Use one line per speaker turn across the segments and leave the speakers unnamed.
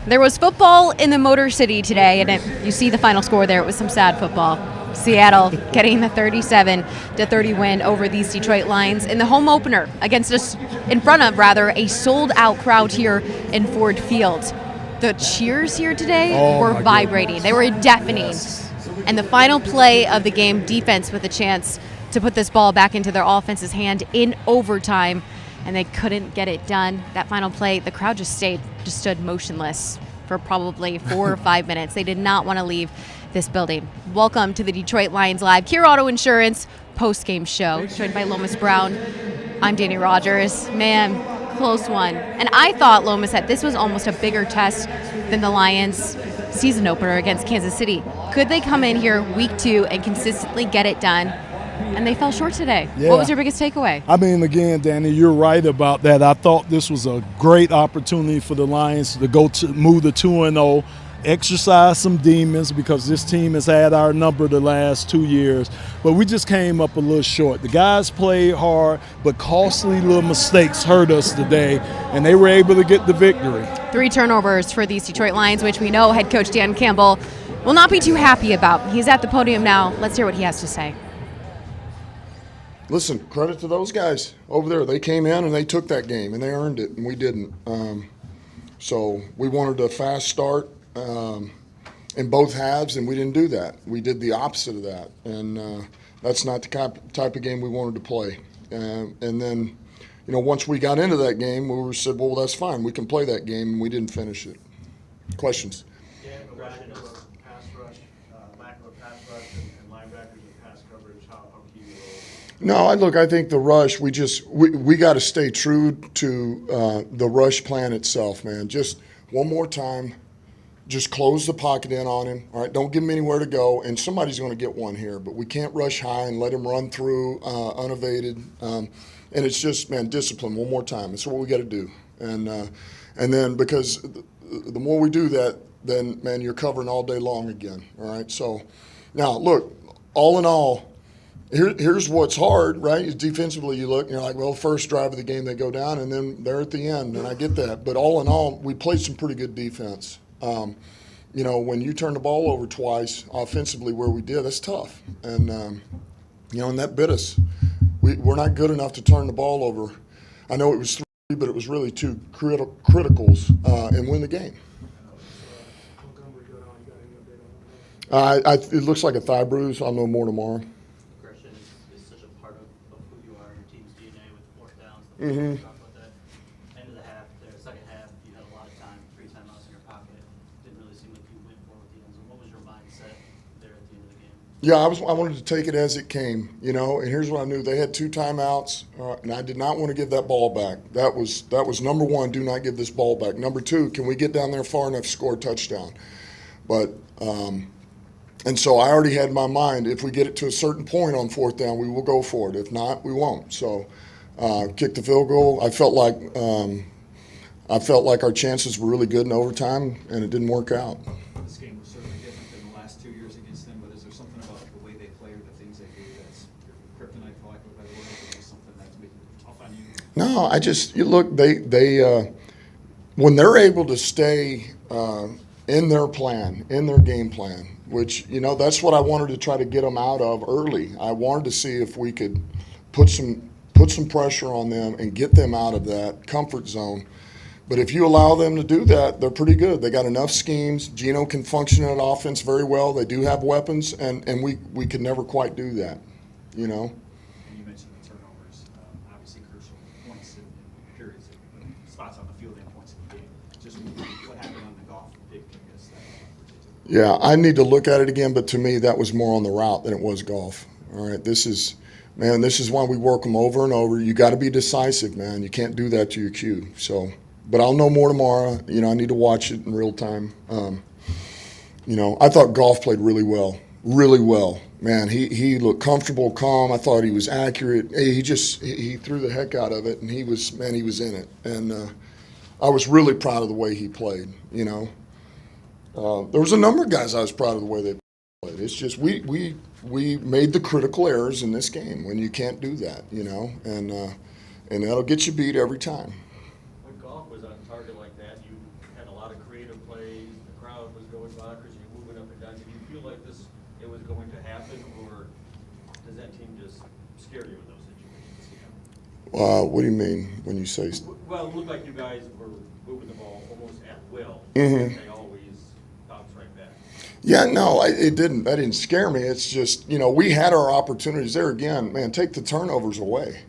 There was football in the Motor City today, and you see the final score there. It was some sad football. Seattle getting the 37-30 win over these Detroit Lions in the home opener against us, in front of rather a sold-out crowd here in Ford Field. The cheers here today were vibrating. They were deafening.
Yes.
And the final play of the game, defense with a chance to put this ball back into their offense's hand in overtime, and they couldn't get it done. That final play, the crowd just stood motionless for probably 4 or 5 minutes. They did not want to leave this building. Welcome to the Detroit Lions Live Care Auto Insurance post-game show, joined by Lomas Brown. I'm Dannie Rogers. Man, close one. And I thought, Lomas, that this was almost a bigger test than the Lions' season opener against Kansas City. Could they come in here week 2 and consistently get it done? And they fell short today.
Yeah.
What was your biggest takeaway?
I mean, again, Danny, you're right about that. I thought this was a great opportunity for the Lions to move to 2-0, exercise some demons, because this team has had our number the last 2 years. But we just came up a little short. The guys played hard, but costly little mistakes hurt us today, and they were able to get the victory.
3 turnovers for these Detroit Lions, which we know head coach Dan Campbell will not be too happy about. He's at the podium now. Let's hear what he has to say.
Listen, credit to those guys over there. They came in and they took that game, and they earned it, and we didn't. So we wanted a fast start in both halves, and we didn't do that. We did the opposite of that, and that's not the type of game we wanted to play. And then, once we got into that game, we said, well, that's fine. We can play that game, and we didn't finish it. Questions?
Pass rush, lack of a pass rush, and linebackers and pass coverage. How key is it?
No, I think the rush, we got to stay true to the rush plan itself, man. Just one more time, just close the pocket in on him. All right, don't give him anywhere to go, and somebody's going to get one here. But we can't rush high and let him run through unevaded. And it's just, man, discipline one more time. That's what we got to do. And then because the more we do that, then, man, you're covering all day long again. All right, so now look, all in all. Here's what's hard, right? Is defensively you look and you're like, well, first drive of the game they go down, and then they're at the end, and I get that. But all in all, we played some pretty good defense. When you turn the ball over twice offensively where we did, that's tough. And, and that bit us. We're not good enough to turn the ball over. I know it was 3, but it was really 2 criticals and win the game. It looks like a thigh bruise. I'll know more tomorrow.
Is such a part of who you are and your team's DNA with 4th downs.
Mm-hmm.
Talk about that. End of the half, the second half, you had a lot of time, 3 timeouts in your pocket. Didn't really seem like you went for it with the end zone. What was your mindset there at the end of the game?
Yeah, I wanted to take it as it came, and here's what I knew. They had 2 timeouts, and I did not want to give that ball back. That was number 1, do not give this ball back. Number 2, can we get down there far enough to score a touchdown? But and so I already had in my mind, if we get it to a certain point on 4th down, we will go for it. If not, we won't. So kick the field goal. I felt like our chances were really good in overtime, and it didn't work out.
This game was certainly different than the last 2 years against them, but is there something about the way they play or the things they do that's your kryptonite, for lack of a better word, or is something that's making it tough on you?
No, they when they're able to stay in their plan, in their game plan, which, that's what I wanted to try to get them out of early. I wanted to see if we could put some pressure on them and get them out of that comfort zone. But if you allow them to do that, they're pretty good. They got enough schemes. Geno can function in offense very well. They do have weapons, and we could never quite do that,
And you mentioned the turnovers, obviously crucial points in periods, spots on the field and points in the game. Just what happened on the Goff pick, I guess, that particular.
Yeah, I need to look at it again, but to me that was more on the route than it was Goff. All right, this is why we work them over and over. You got to be decisive, man. You can't do that to your cue. So, but I'll know more tomorrow. I need to watch it in real time. I thought Goff played really well. Man, he looked comfortable, calm. I thought he was accurate. He threw the heck out of it, and he was in it. And I was really proud of the way he played. There was a number of guys I was proud of the way they played. It's just we made the critical errors in this game when you can't do that, and that'll get you beat every time.
When Goff was on target like that, you had a lot of creative plays.
it was going to happen, or does that team just scare you in those situations?
What do you mean when you say?
Well, it looked like you guys were moving the ball almost at will.
Mhm.
They always bounce right back.
Yeah, no, it didn't. That didn't scare me. It's just, we had our opportunities there again. Man, take the turnovers away.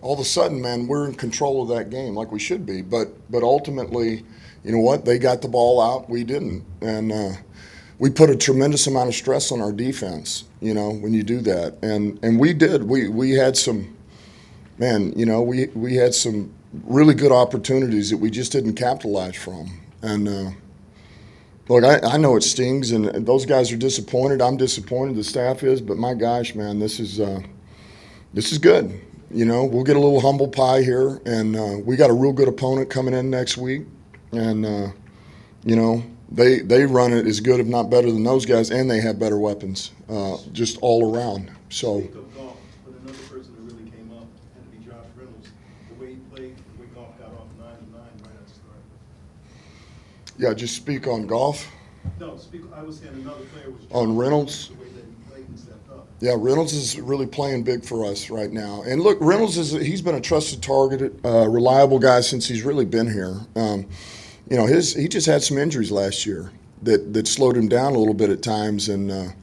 All of a sudden, man, we're in control of that game like we should be. But ultimately, you know what? They got the ball out. We didn't, and we put a tremendous amount of stress on our defense. When you do that, and we did. We had some, man. We had some really good opportunities that we just didn't capitalize from. And look, I know it stings, and those guys are disappointed. I'm disappointed. The staff is, but my gosh, man, this is good. We'll get a little humble pie here, and we got a real good opponent coming in next week, and they run it as good, if not better, than those guys, and they have better weapons, just all around. So.
Speak of Goff, but another person that really came up had to be Josh Reynolds. The way he played, the way Goff got off 9-9 right at the start.
Yeah, just speak on Goff.
No, I was saying another player was
On Reynolds.
the way that he played and stepped up.
Yeah, Reynolds is really playing big for us right now. And look, Reynolds he's been a trusted target, reliable guy since he's really been here. He just had some injuries last year that slowed him down a little bit at times. And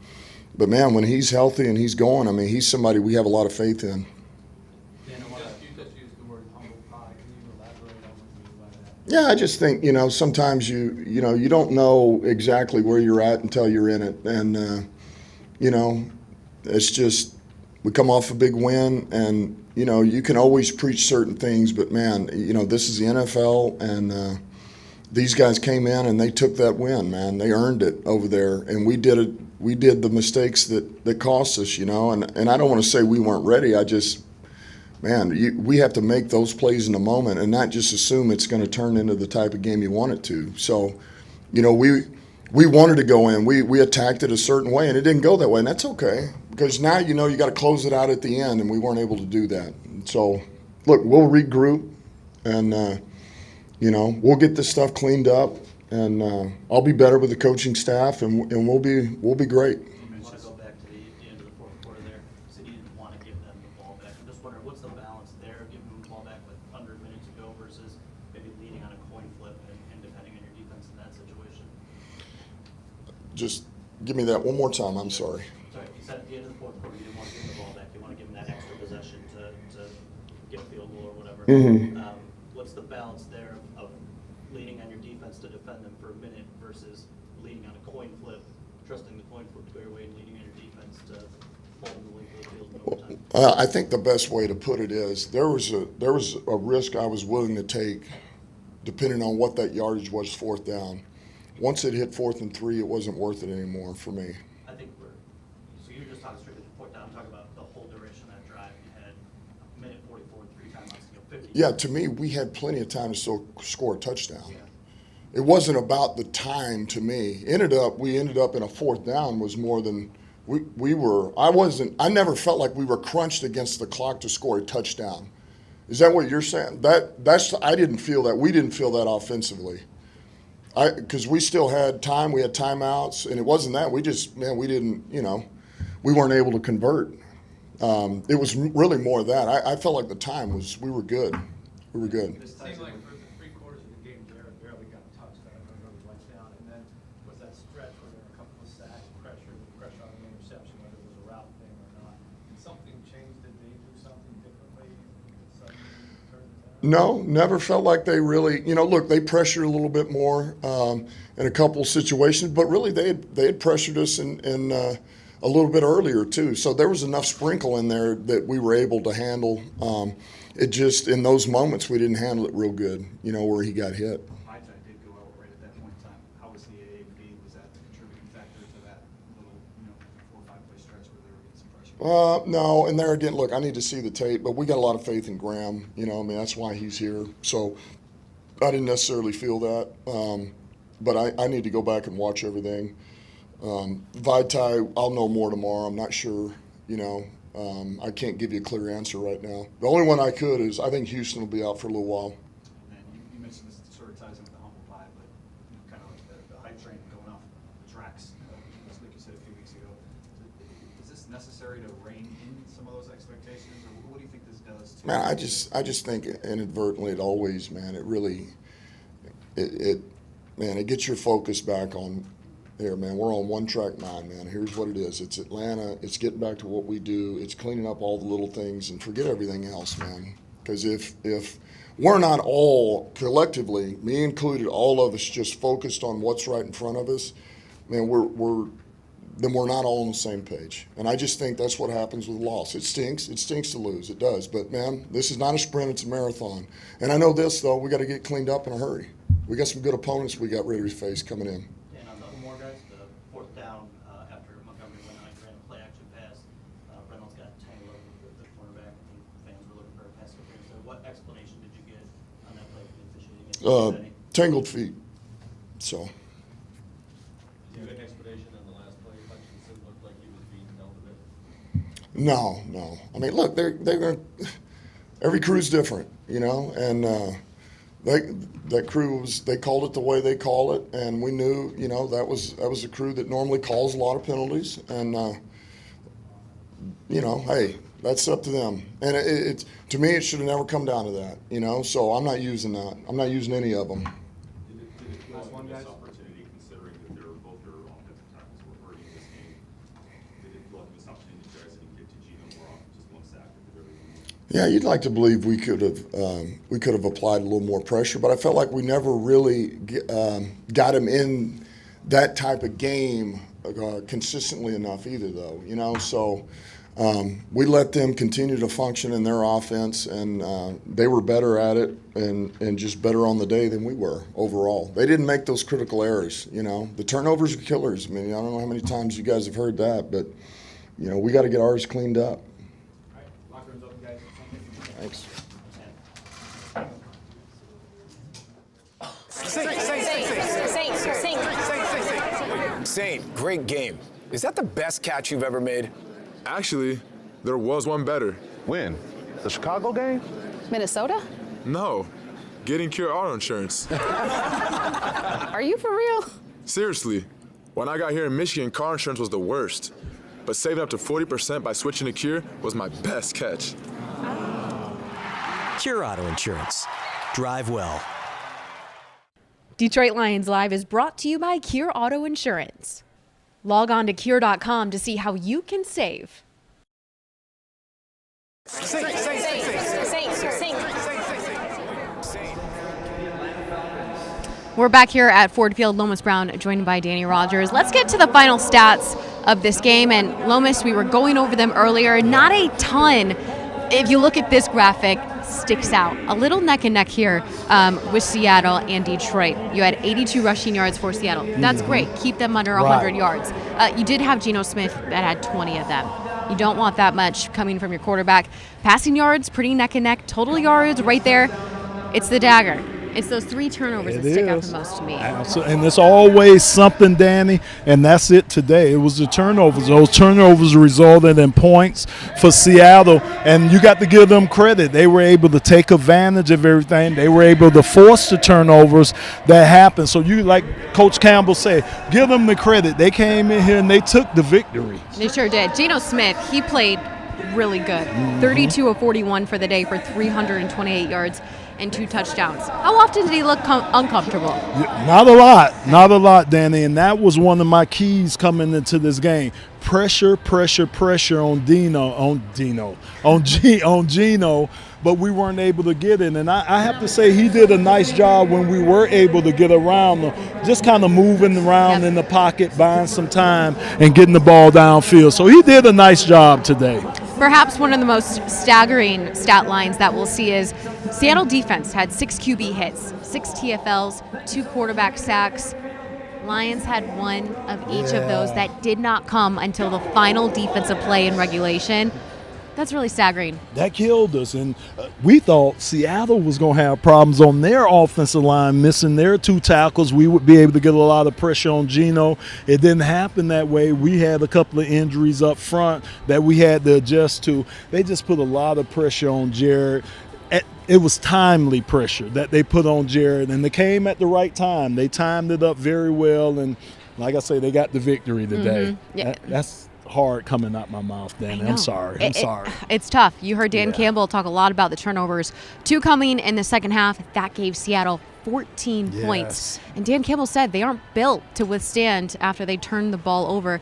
but man, when he's healthy and he's going, I mean, he's somebody we have a lot of faith in.
Dan, I want to. You just used the word humble pie. Can you elaborate on what you mean by that?
Yeah, I just think sometimes you don't know exactly where you're at until you're in it, and it's just we come off a big win, and you can always preach certain things, but man, this is the NFL, and these guys came in and they took that win, man. They earned it over there, and we did it. We did the mistakes that cost us, and I don't want to say we weren't ready. We have to make those plays in the moment and not just assume it's going to turn into the type of game you want it to. So, we wanted to go in. We attacked it a certain way, and it didn't go that way, and that's okay because now you got to close it out at the end, and we weren't able to do that. So, look, we'll regroup, and we'll get this stuff cleaned up, and I'll be better with the coaching staff, and we'll be great.
I want to go back to the end of the fourth quarter there. So you didn't want to give them the ball back. I'm just wondering, what's the balance there, giving them the ball back with under a minute to go versus maybe leading on a coin flip and depending on your defense in that situation?
Just give me that one more time. I'm sorry.
Sorry, you said at the end of the fourth quarter you didn't want to give them the ball back. You want to give them that extra possession to get a field goal or whatever.
Mhm.
What's the balance there of leaning on your defense to defend them for a minute versus leaning on a coin flip, trusting the coin flip to go your way, and leaning on your defense to hold them the length of the field in overtime?
I think the best way to put it is there was a risk I was willing to take, depending on what that yardage was fourth down. Once it hit 4th and 3, it wasn't worth it anymore for me.
I think so you're just talking strictly the fourth down. I'm talking about the whole duration of that drive. You had a minute 44, 3 timeouts, 50.
Yeah, to me, we had plenty of time to still score a touchdown.
Yeah.
It wasn't about the time to me. We ended up in a fourth down was more than we were. I never felt like we were crunched against the clock to score a touchdown. Is that what you're saying? I didn't feel that. We didn't feel that offensively. Because we still had time. We had timeouts, and it wasn't that. We didn't, we weren't able to convert. It was really more of that. I felt like the time we were good. We were good.
It seemed like for the 3 quarters of the game, Jared barely got touched. I remember he went down, and then was that stretch where there were a couple of sacks, pressure on the interception, whether it was a route thing or not. Did something change? Did they do something differently? Suddenly turn it around?
No, never felt like they really, look, they pressured a little bit more in a couple of situations, but really they had pressured us in a little bit earlier too. So there was enough sprinkle in there that we were able to handle. It just, in those moments, we didn't handle it real good, where he got hit.
My time did go out right at that point in time. How was the AAV? Was that the contributing factor to that little, 4 or 5 play stretch where they were getting some pressure?
No, and there again, look, I need to see the tape, but we got a lot of faith in Graham. That's why he's here. So I didn't necessarily feel that, but I need to go back and watch everything. Vaitai, I'll know more tomorrow. I'm not sure, I can't give you a clear answer right now. The only one I could is I think Houston will be out for a little while.
And you mentioned this sort of ties into the humble pie, but kind of like the hype train going off the tracks, just like you said a few weeks ago. that's necessary to rein in some of those expectations, or what do you think this does to?
Man, I just think inadvertently it always, man, it really, man, it gets your focus back on, here, man, we're on one track mind, man. Here's what it is. It's Atlanta. It's getting back to what we do. It's cleaning up all the little things and forget everything else, man. Because if we're not all collectively, me included, all of us just focused on what's right in front of us, man, then we're not all on the same page. And I just think that's what happens with loss. It stinks. It stinks to lose. It does. But, man, this is not a sprint. It's a marathon. And I know this, though. We got to get cleaned up in a hurry. We got some good opponents we got ready to face coming in.
And on the more guys, the fourth down after Montgomery went out and ran a play action pass, Reynolds got tangled up with the cornerback. I think fans were looking for a pass interference. So what explanation did you get on that play from the officiating?
Tangled feet. So.
Do you have an explanation on the last play? Hutchinson looked like he was being dealt a bit.
No. I mean, look, they're every crew's different, you know, and that crew they called it the way they call it, and we knew, you know, that was a crew that normally calls a lot of penalties, and you know, hey, that's up to them. And it's to me, it should have never come down to that, you know. So I'm not using that. I'm not using any of them.
Did it feel like a missed opportunity, considering that both your offensive tackles were hurting this game? Did it feel like a missed opportunity to guys didn't get to Geno more often, just one sack at the very end?
Yeah, you'd like to believe we could have applied a little more pressure, but I felt like we never really got him in that type of game consistently enough either, though. You know, so we let them continue to function in their offense, and they were better at it and just better on the day than we were overall. They didn't make those critical errors. You know, the turnovers are killers. I mean, I don't know how many times you guys have heard that, but you know, we got to get ours cleaned up. Thanks.
Saint, great game. Is that the best catch you've ever made?
Actually, there was one better.
When? The Chicago game?
Minnesota?
No, getting Cure Auto Insurance.
Are you for real?
Seriously, when I got here in Michigan, car insurance was the worst. But saving up to 40% by switching to Cure was my best catch.
Cure Auto Insurance. Drive well.
Detroit Lions Live is brought to you by Cure Auto Insurance. Log on to cure.com to see how you can save. We're back here at Ford Field. Lomas Brown joined by Dannie Rogers. Let's get to the final stats of this game. And Lomas, we were going over them earlier. Not a ton. If you look at this graphic, sticks out. A little neck and neck here with Seattle and Detroit. You had 82 rushing yards for Seattle. That's great. Keep them under 100 yards. You did have Geno Smith that had 20 of them. You don't want that much coming from your quarterback. Passing yards, pretty neck and neck. Total yards right there. It's the dagger. It's those 3 turnovers that stick out the most to me.
And it's always something, Danny, and that's it today. It was the turnovers. Those turnovers resulted in points for Seattle, and you got to give them credit. They were able to take advantage of everything. They were able to force the turnovers that happened. So you, like Coach Campbell said, give them the credit. They came in here and they took the victory.
They sure did. Geno Smith, he played really good. 32 of 41 for the day for 328 yards. And 2 touchdowns. How often did he look uncomfortable?
Not a lot, Danny. And that was one of my keys coming into this game. Pressure on Geno, but we weren't able to get it. And I have to say he did a nice job when we were able to get around them, just kind of moving around in the pocket, buying some time, and getting the ball downfield. So he did a nice job today.
Perhaps one of the most staggering stat lines that we'll see is Seattle defense had 6 QB hits, 6 TFLs, 2 quarterback sacks. Lions had 1 of each of those that did not come until the final defensive play in regulation. That's really staggering.
That killed us, and we thought Seattle was going to have problems on their offensive line, missing their 2 tackles. We would be able to get a lot of pressure on Geno. It didn't happen that way. We had a couple of injuries up front that we had to adjust to. They just put a lot of pressure on Jared. It was timely pressure that they put on Jared, and they came at the right time. They timed it up very well, and like I say, they got the victory today.
Yeah.
hard coming out my mouth, Danny. I'm sorry. I'm sorry.
It's tough. You heard Dan
Yeah.
Campbell talk a lot about the turnovers. 2 coming in the second half. That gave Seattle 14 points. And Dan Campbell said they aren't built to withstand after they turn the ball over.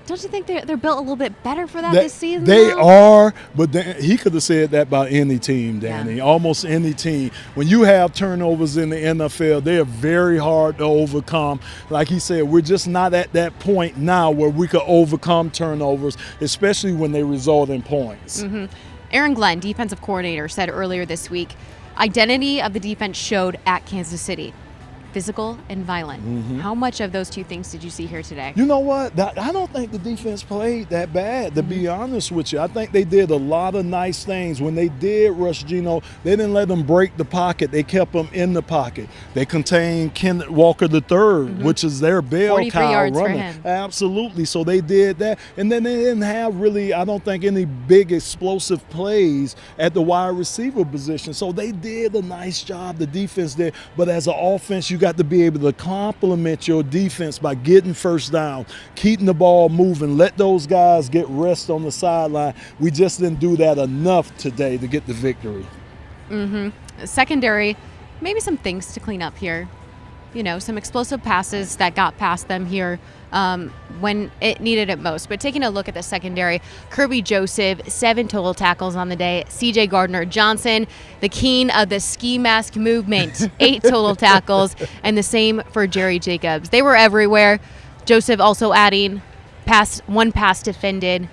Don't you think they're built a little bit better for that this season?
They
though?
are, but he could have said that about any team, Danny.
Yeah.
Almost any team. When you have turnovers in the NFL, they are very hard to overcome. Like he said, we're just not at that point now where we could overcome turnovers, especially when they result in points.
Aaron Glenn, defensive coordinator, said earlier this week, identity of the defense showed at Kansas City. Physical and violent. How much of those 2 things did you see here today?
You know what? I don't think the defense played that bad, to be honest with you. I think they did a lot of nice things. When they did rush Geno, they didn't let them break the pocket. They kept them in the pocket. They contained Kenneth Walker III, which is their bell
43
cow
yards for
running.
him.
Absolutely. So they did that. And then they didn't have really, I don't think, any big explosive plays at the wide receiver position. So they did a nice job, the defense did. But as an offense, you got to be able to complement your defense by getting first down, keeping the ball moving, let those guys get rest on the sideline. We just didn't do that enough today to get the victory.
Secondary, maybe some things to clean up here. You know, some explosive passes that got past them here when it needed it most. But taking a look at the secondary, Kirby Joseph, 7 total tackles on the day. C.J. Gardner-Johnson, the king of the ski mask movement, 8 total tackles. And the same for Jerry Jacobs. They were everywhere. Joseph also adding 1 pass defended.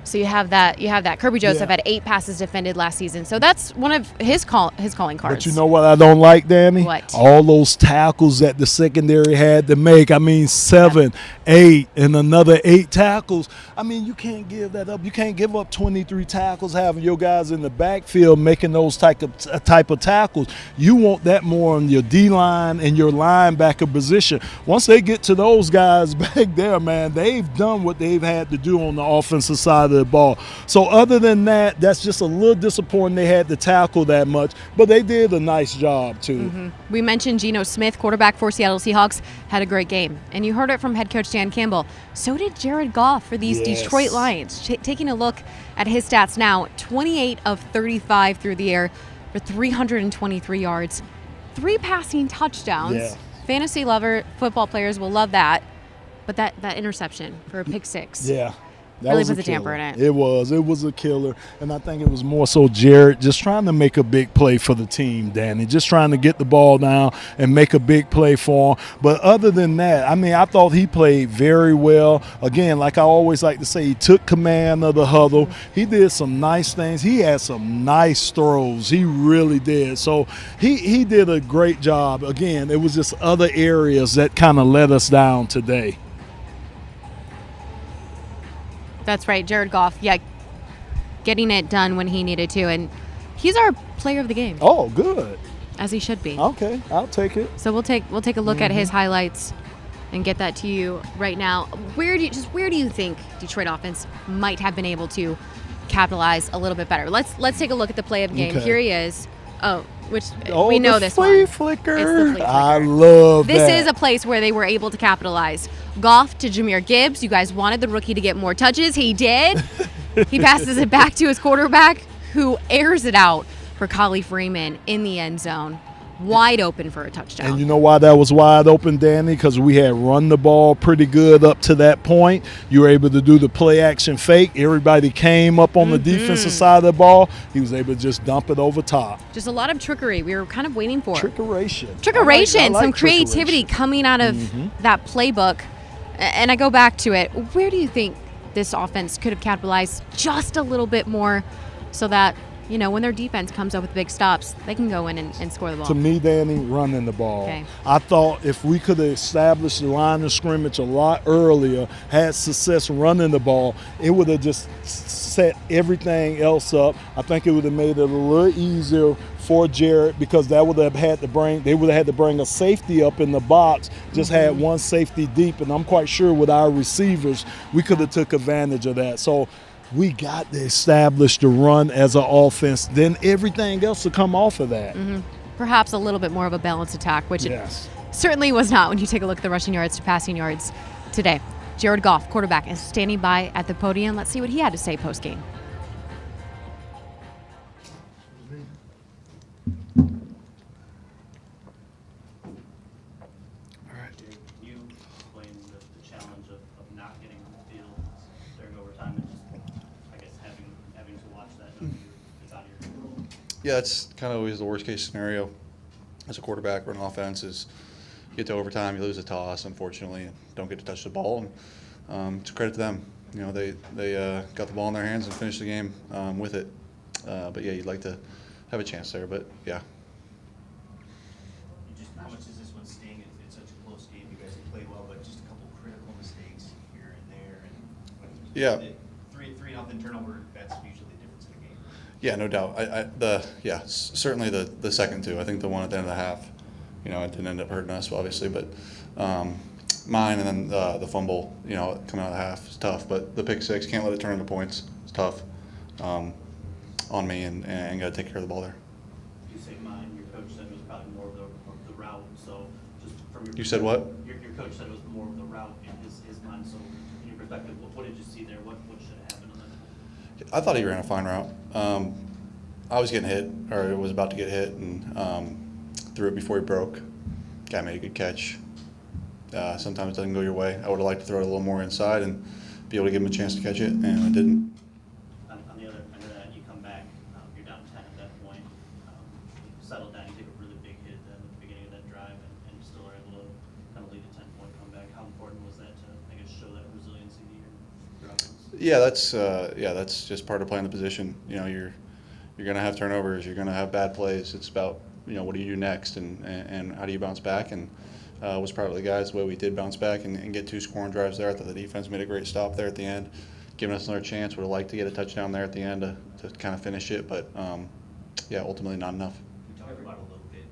So you have that. Kirby Joseph had 8 passes defended last season. So that's one of his calling cards.
But you know what I don't like, Danny?
What?
All those tackles that the secondary had to make. I mean, 7, 8, and another 8 tackles. I mean, you can't give that up. You can't give up 23 tackles having your guys in the backfield making those type of tackles. You want that more on your D-line and your linebacker position. Once they get to those guys back there, man, they've done what they've had to do on the offensive side of the ball. So other than that, that's just a little disappointing they had to tackle that much, but they did a nice job too.
We mentioned Geno Smith, quarterback for Seattle Seahawks, had a great game. And you heard it from head coach Dan Campbell. So did Jared Goff for these Detroit Lions. Taking a look at his stats now, 28 of 35 through the air for 323 yards, 3 passing touchdowns.
Yeah.
Fantasy lover, football players will love that. But that interception for a pick 6.
Yeah. That
really
was
puts
a
a damper in
killer.
it.
It was a killer. And I think it was more so Jared just trying to make a big play for the team, Danny. Just trying to get the ball down and make a big play for him. But other than that, I mean, I thought he played very well. Again, like I always like to say, he took command of the huddle. He did some nice things. He had some nice throws. He really did. So he did a great job. Again, it was just other areas that kind of let us down today.
That's right, Jared Goff. Yeah, getting it done when he needed to, and he's our player of the game.
Oh, good.
As he should be.
Okay, I'll take it.
So we'll take a look at his highlights and get that to you right now. Where do you think Detroit offense might have been able to capitalize a little bit better? Let's take a look at the play of the game.
Okay.
Here he is. We know this one.
flea flicker.
It's the flea flicker.
I love
This
that.
is a place where they were able to capitalize. Goff to Jahmyr Gibbs. You guys wanted the rookie to get more touches. He did. He passes it back to his quarterback, who airs it out for Khalil Freeman in the end zone. Wide open for a touchdown.
And you know why that was wide open, Danny? Because we had run the ball pretty good up to that point. You were able to do the play action fake. Everybody came up on the defensive side of the ball. He was able to just dump it over top.
Just a lot of trickery we were kind of waiting for.
Trickeration.
I like some
trickeration.
creativity coming out of that playbook. And I go back to it. Where do you think this offense could have capitalized just a little bit more so that, you know, when their defense comes up with big stops, they can go in and score the ball?
To me, Danny, running the ball.
Okay.
I thought if we could have established the line of scrimmage a lot earlier, had success running the ball, it would have just set everything else up. I think it would have made it a little easier for Jared, because they would have had to bring a safety up in the box, just had one safety deep, and I'm quite sure with our receivers, we could have took advantage of that. So we got to establish the run as an offense, then everything else will come off of that.
Perhaps a little bit more of a balanced attack, which it certainly was not when you take a look at the rushing yards to passing yards today. Jared Goff, quarterback, is standing by at the podium. Let's see what he had to say post-game.
Can you explain the challenge of not getting on the field during overtime and just, I guess, having to watch that knowing it's out of your control?
Yeah, it's kind of always the worst case scenario as a quarterback or an offense is you get to overtime, you lose a toss, unfortunately, and don't get to touch the ball. And it's a credit to them. You know, they got the ball in their hands and finished the game with it. But yeah, you'd like to have a chance there. But yeah.
Just how much does this one sting? It's such a close game. You guys have played well, but just a couple critical mistakes here and there. And
Yeah.
3-0 turnover. That's usually the difference in the game.
Yeah, no doubt. Certainly the second two. I think the one at the end of the half, you know, it didn't end up hurting us, obviously, but mine and then the fumble, you know, coming out of the half is tough. But the pick six, can't let it turn into points. It's tough on me, and got to take care of the ball there.
You say mine. Your coach said it was probably more of the route. So just from your
You said what?
Your coach said it was more of the route in his mind. So in your perspective, what did you see there? What should have happened on that?
I thought he ran a fine route. I was getting hit, or was about to get hit, and threw it before he broke. Guy made a good catch. Sometimes it doesn't go your way. I would have liked to throw it a little more inside and be able to give him a chance to catch it, and I didn't.
On the other end of that, you come back, you're down 10 at that point. You settle down, you take a really big hit at the beginning of that drive, and you still are able to kind of lead a 10-point comeback. How important was that to, I guess, show that resiliency to your offense?
Yeah, that's just part of playing the position. You know, you're going to have turnovers, you're going to have bad plays. It's about, you know, what do you do next, and how do you bounce back? And was proud of the guys the way we did bounce back and get 2 scoring drives there. I thought the defense made a great stop there at the end, giving us another chance. Would have liked to get a touchdown there at the end to kind of finish it, but yeah, ultimately not enough.
We talked about it a little bit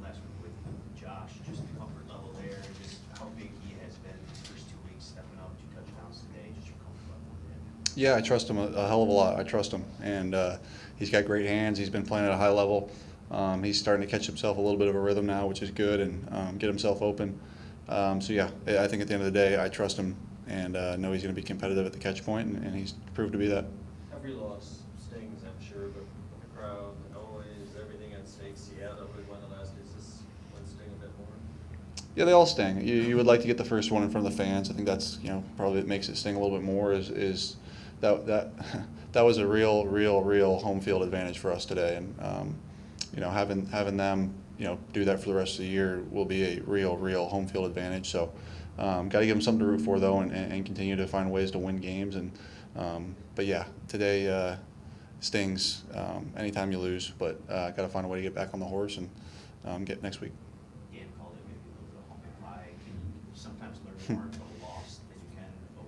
last week with Josh, just the comfort level there, just how big he has been these first 2 weeks, stepping up 2 touchdowns today, just your comfort level with him.
Yeah, I trust him a hell of a lot. I trust him, and he's got great hands. He's been playing at a high level. He's starting to catch himself a little bit of a rhythm now, which is good, and get himself open. So yeah, I think at the end of the day, I trust him and know he's going to be competitive at the catch point, and he's proved to be that.
Every loss stings, I'm sure, but the crowd, the noise, everything at stake. Seattle, who won the last, does this one sting a bit more?
Yeah, they all sting. You would like to get the first one in front of the fans. I think that's, you know, probably what makes it sting a little bit more is that was a real home field advantage for us today, and you know, having them, you know, do that for the rest of the year will be a real home field advantage. So got to give them something to root for, though, and continue to find ways to win games. And but yeah, today stings anytime you lose, but got to find a way to get back on the horse and get next week.
Dan called it maybe a little bit of humble pie. Can you sometimes learn more from a loss than you can a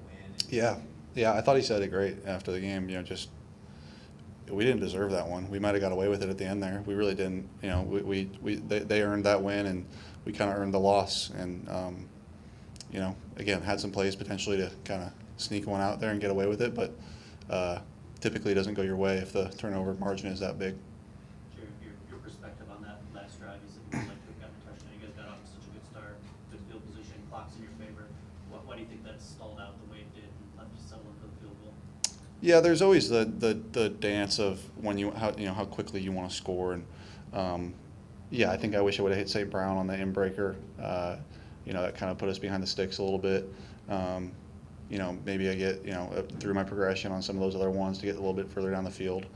win?
Yeah, I thought he said it great after the game. You know, just we didn't deserve that one. We might have got away with it at the end there. We really didn't. You know, they earned that win, and we kind of earned the loss. And you know, again, had some plays potentially to kind of sneak one out there and get away with it, but typically it doesn't go your way if the turnover margin is that big.
Your perspective on that last drive, you said you would like to have gotten a touchdown. You guys got off to such a good start, good field position, clock's in your favor. Why do you think that stalled out the way it did and left you settling for the field goal?
Yeah, there's always the dance of when how quickly you want to score, and yeah, I think I wish I would have hit St. Brown on the inbreaker. You know, that kind of put us behind the sticks a little bit. You know, maybe I get, you know, through my progression on some of those other ones to get a little bit further down the field,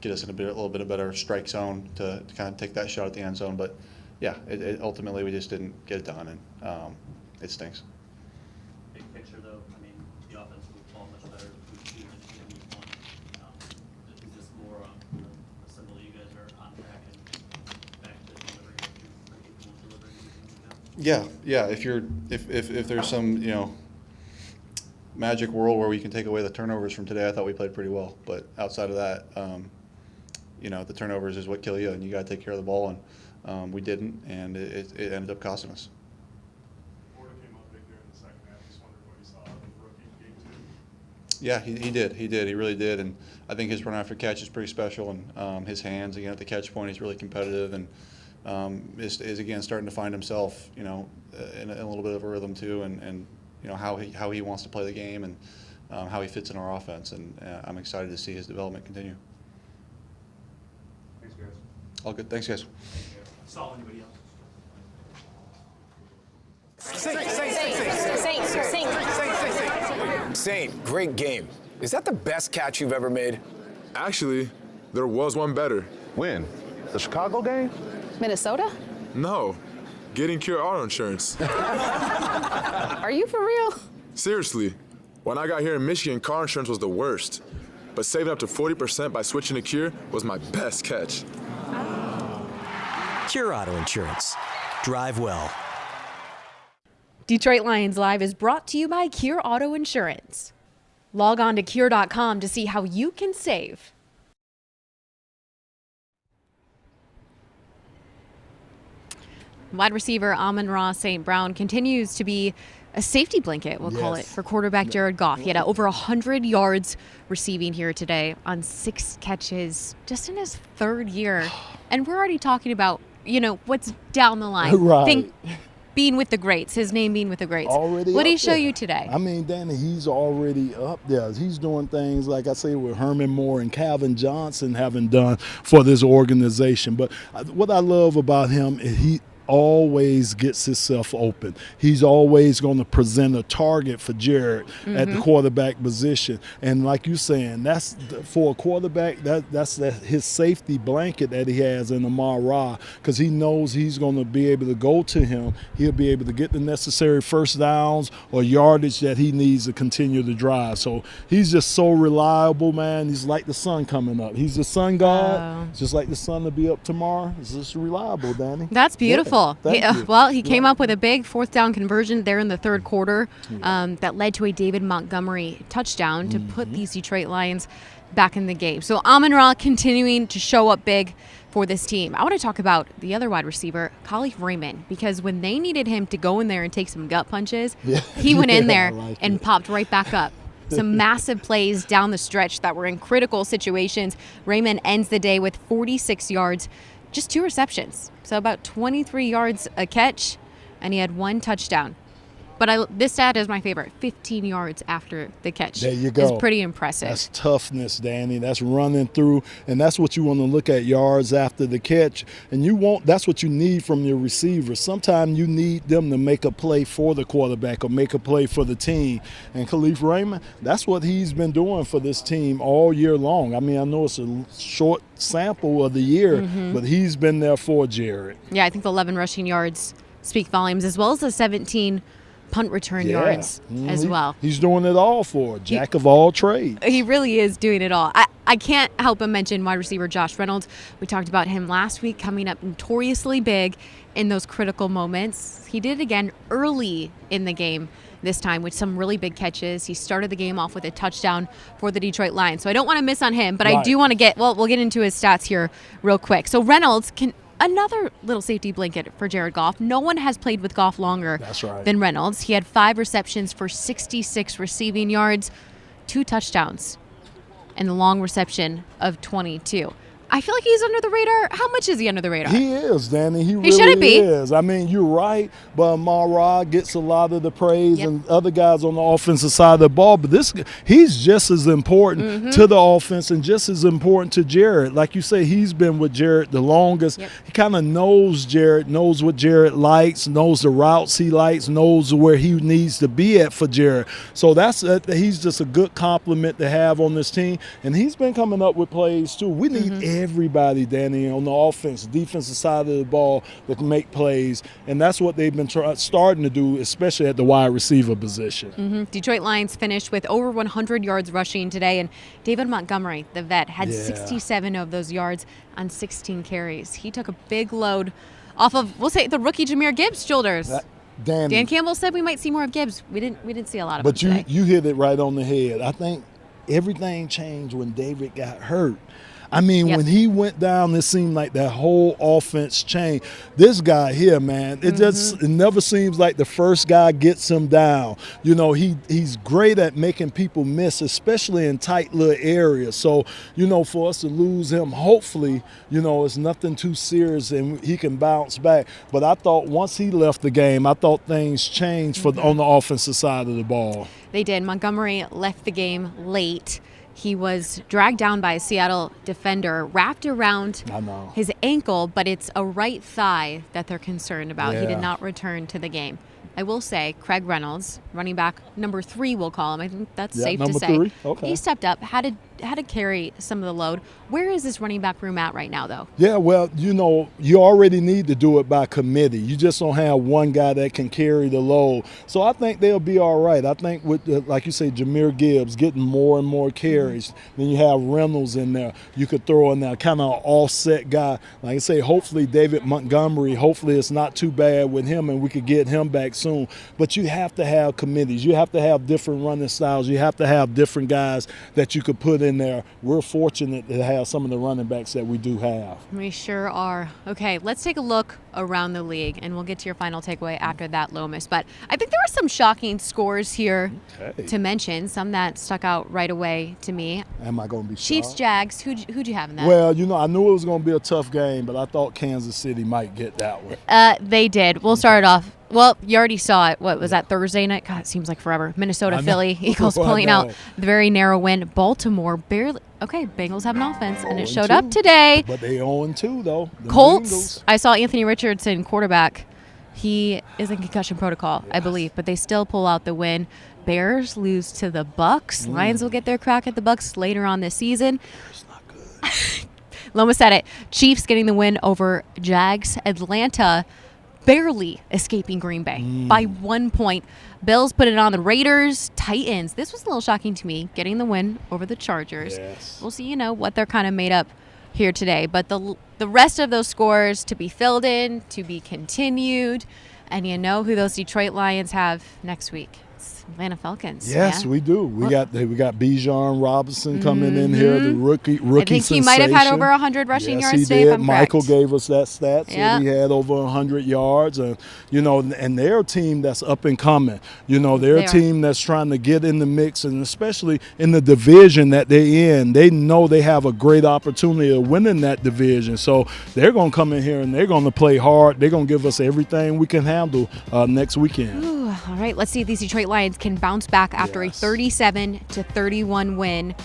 get us in a little bit of better strike zone to kind of take that shot at the end zone. But yeah, ultimately we just didn't get it done, and it stinks.
Big picture, though, I mean, the offense moved the ball much better week 2 than week 1. Is this more a symbol you guys are on track and back to delivering what you're capable of delivering?
Yeah. If there's some, you know, magic world where we can take away the turnovers from today, I thought we played pretty well. But outside of that, you know, the turnovers is what kill you, and you got to take care of the ball, and we didn't, and it ended up costing us.
Florida came up big there in the second half. Just wondered what he saw in the rookie in game 2.
Yeah, he did. He really did, and I think his run after catch is pretty special, and his hands again at the catch point, he's really competitive, and is again starting to find himself, you know, in a little bit of a rhythm too, and how he wants to play the game and how he fits in our offense. And I'm excited to see his development continue.
Thanks, guys.
All good. Thanks, guys.
Saul, anybody else?
Saint, great game. Is that the best catch you've ever made?
Actually, there was one better.
When? The Chicago game?
Minnesota?
No, getting Cure Auto Insurance.
Are you for real?
Seriously, when I got here in Michigan, car insurance was the worst. But saving up to 40% by switching to Cure was my best catch.
Cure Auto Insurance. Drive well.
Detroit Lions Live is brought to you by Cure Auto Insurance. Log on to cure.com to see how you can save. Wide receiver Amon-Ra St. Brown continues to be a safety blanket, we'll call it, for quarterback Jared Goff. He had over 100 yards receiving here today on 6 catches just in his 3rd year. And we're already talking about, what's down the line.
Right.
Being with the greats, his name being with the greats.
Already
what did he
up
show
there.
you today?
I mean, Danny, he's already up there. He's doing things, like I say, with Herman Moore and Calvin Johnson having done for this organization. But what I love about him is he always gets himself open. He's always going to present a target for Jared at the quarterback position. And like you're saying, that's for a quarterback, that's his safety blanket that he has in Amon-Ra, because he knows he's going to be able to go to him. He'll be able to get the necessary first downs or yardage that he needs to continue to drive. So he's just so reliable, man. He's like the sun coming up. He's the sun god, just like the sun to be up tomorrow. It's just reliable, Danny.
That's beautiful.
He
came up with a big 4th down conversion there in the 3rd quarter that led to a David Montgomery touchdown to put these Detroit Lions back in the game. So Amon-Ra continuing to show up big for this team. I want to talk about the other wide receiver, Khalif Raymond, because when they needed him to go in there and take some gut punches, he went in there and popped right back up. Some massive plays down the stretch that were in critical situations. Raymond ends the day with 46 yards, just 2 receptions. So about 23 yards a catch, and he had 1 touchdown. But this stat is my favorite, 15 yards after the catch.
There you go.
It's pretty impressive.
That's toughness, Danny. That's running through, and that's what you want to look at, yards after the catch. And that's what you need from your receivers. Sometimes you need them to make a play for the quarterback or make a play for the team. And Khalif Raymond, that's what he's been doing for this team all year long. I mean, I know it's a short sample of the year, but he's been there for Jared.
Yeah, I think the 11 rushing yards speak volumes, as well as the 17 punt return yards as well.
He's doing it all for jack of all trades.
He really is doing it all. I can't help but mention wide receiver Josh Reynolds. We talked about him last week, coming up notoriously big in those critical moments. He did it again early in the game this time with some really big catches. He started the game off with a touchdown for the Detroit Lions. So I don't want to miss on him, but I do want to we'll get into his stats here real quick. So Reynolds another little safety blanket for Jared Goff. No one has played with Goff longer than Reynolds. He had 5 receptions for 66 receiving yards, 2 touchdowns, and the long reception of 22. I feel like he's under the radar. How much is he under the radar?
He is, Danny. He really
shouldn't be.
is. I mean, you're right, but Amon-Ra gets a lot of the praise and other guys on the offensive side of the ball. But he's just as important to the offense and just as important to Jared. Like you say, he's been with Jared the longest. He kind of knows Jared, knows what Jared likes, knows the routes he likes, knows where he needs to be at for Jared. So he's just a good compliment to have on this team. And he's been coming up with plays, too. We need everybody, Danny, on the offense, defensive side of the ball that can make plays, and that's what they've been starting to do, especially at the wide receiver position.
Detroit Lions finished with over 100 yards rushing today, and David Montgomery, the vet, had 67 of those yards on 16 carries. He took a big load off of, we'll say, the rookie Jahmyr Gibbs' shoulders. Dan Campbell said we might see more of Gibbs. We didn't see a lot of him today.
But you hit it right on the head. I think everything changed when David got hurt. I mean, when he went down, it seemed like that whole offense changed. This guy here, man, it it never seems like the first guy gets him down. You know, he's great at making people miss, especially in tight little areas. So, you know, for us to lose him, hopefully, you know, it's nothing too serious and he can bounce back. But I thought once he left the game, I thought things changed on the offensive side of the ball.
They did. Montgomery left the game late. He was dragged down by a Seattle defender, wrapped around his ankle, but it's a right thigh that they're concerned about. He did not return to the game. I will say, Craig Reynolds, running back number 3, we'll call him. I think that's safe to say.
Number 3? Okay.
He stepped up, had to carry some of the load. Where is this running back room at right now, though?
Yeah, well, you know, you already need to do it by committee. You just don't have one guy that can carry the load. So I think they'll be all right. I think with, like you say, Jahmyr Gibbs getting more and more carries. Then you have Reynolds in there. You could throw in there kind of offset guy. Like I say, hopefully David Montgomery, hopefully it's not too bad with him and we could get him back soon. But you have to have committees. You have to have different running styles. You have to have different guys that you could put in there. We're fortunate to have some of the running backs that we do have.
We sure are. Okay, let's take a look around the league, and we'll get to your final takeaway after that, Lomas. But I think there were some shocking scores here to mention, some that stuck out right away to me.
Am I going to be
Chiefs,
shocked?
Jags, who'd you have in that?
Well, you know, I knew it was going to be a tough game, but I thought Kansas City might get that one.
They did. We'll start it off. Well, you already saw it. What was that, Thursday night? God, it seems like forever. Minnesota, Philly, Eagles pulling out the very narrow win. Baltimore barely. Okay, Bengals have an offense, and it showed up today.
But they 0-2, though. The
Colts,
Bengals.
I saw Anthony Richardson, quarterback. He is in concussion protocol, I believe, but they still pull out the win. Bears lose to the Bucks. Lions will get their crack at the Bucks later on this season.
It's not good.
Loma said it. Chiefs getting the win over Jags. Atlanta barely escaping Green Bay by 1 point. Bills put it on the Raiders. Titans, this was a little shocking to me, getting the win over the Chargers.
Yes.
We'll see, what they're kind of made up here today. But the rest of those scores to be filled in, to be continued. And you know who those Detroit Lions have next week. It's Atlanta Falcons.
Yes, we do. We got Bijan Robinson coming in here, the rookie
I think
sensation.
he might have had over 100 rushing yards
he
today,
did.
if I'm
Michael
correct.
gave us that stat. So he had over 100 yards. And, and they're a team that's up and coming. They're a team that's trying to get in the mix, and especially in the division that they're in. They know they have a great opportunity of winning that division. So they're going to come in here and they're going to play hard. They're going to give us everything we can handle next weekend.
Ooh, all right, let's see if these Detroit Lions can bounce back after a 37-31 win.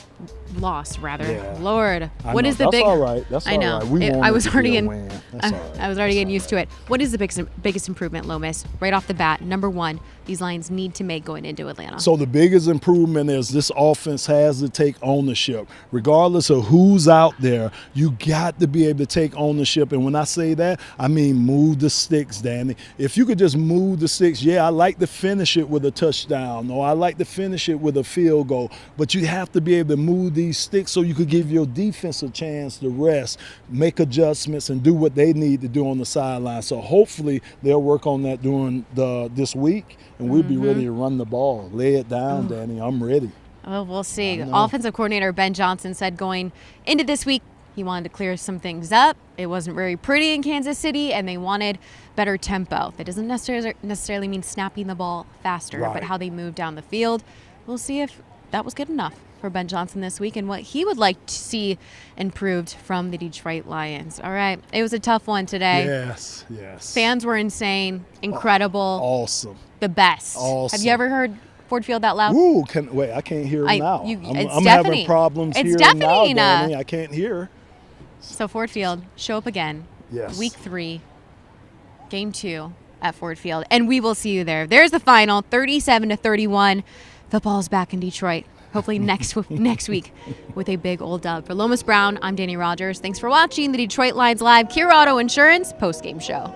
Loss, rather.
Yeah.
Lord,
what
is the
That's
big?
all right. That's
I know.
all right. We want
I was
it to
already
be a
getting.
win. That's all right.
I was already getting used to it. What is the biggest improvement, Lomas? Right off the bat, number one, these Lions need to make going into Atlanta.
So the biggest improvement is this offense has to take ownership. Regardless of who's out there, you got to be able to take ownership. And when I say that, I mean move the sticks, Danny. If you could just move the sticks, I like to finish it with a touchdown, or I like to finish it with a field goal. But you have to be able to move these sticks so you could give your defense a chance to rest, make adjustments, and do what they need to do on the sideline. So hopefully they'll work on that during this week, and we'll be ready to run the ball. Lay it down, Danny. I'm ready.
Well, we'll see. Offensive coordinator Ben Johnson said going into this week, he wanted to clear some things up. It wasn't very pretty in Kansas City, and they wanted better tempo. That doesn't necessarily mean snapping the ball faster, but how they move down the field. We'll see if that was good enough for Ben Johnson this week and what he would like to see improved from the Detroit Lions. All right. It was a tough one today.
Yes.
Fans were insane, incredible.
Awesome.
The best.
Awesome.
Have you ever heard Ford Field that loud?
Ooh, wait, I can't hear it now. I'm having problems
it's
hearing now,
deafening.
Danny. I can't hear.
So Ford Field, show up again.
Yes.
Week 3, game 2 at Ford Field. And we will see you there. There's the final, 37-31. The ball's back in Detroit. Hopefully next week with a big old dub. For Lomas Brown, I'm Dannie Rogers. Thanks for watching the Detroit Lions Live Cure Auto Insurance postgame show.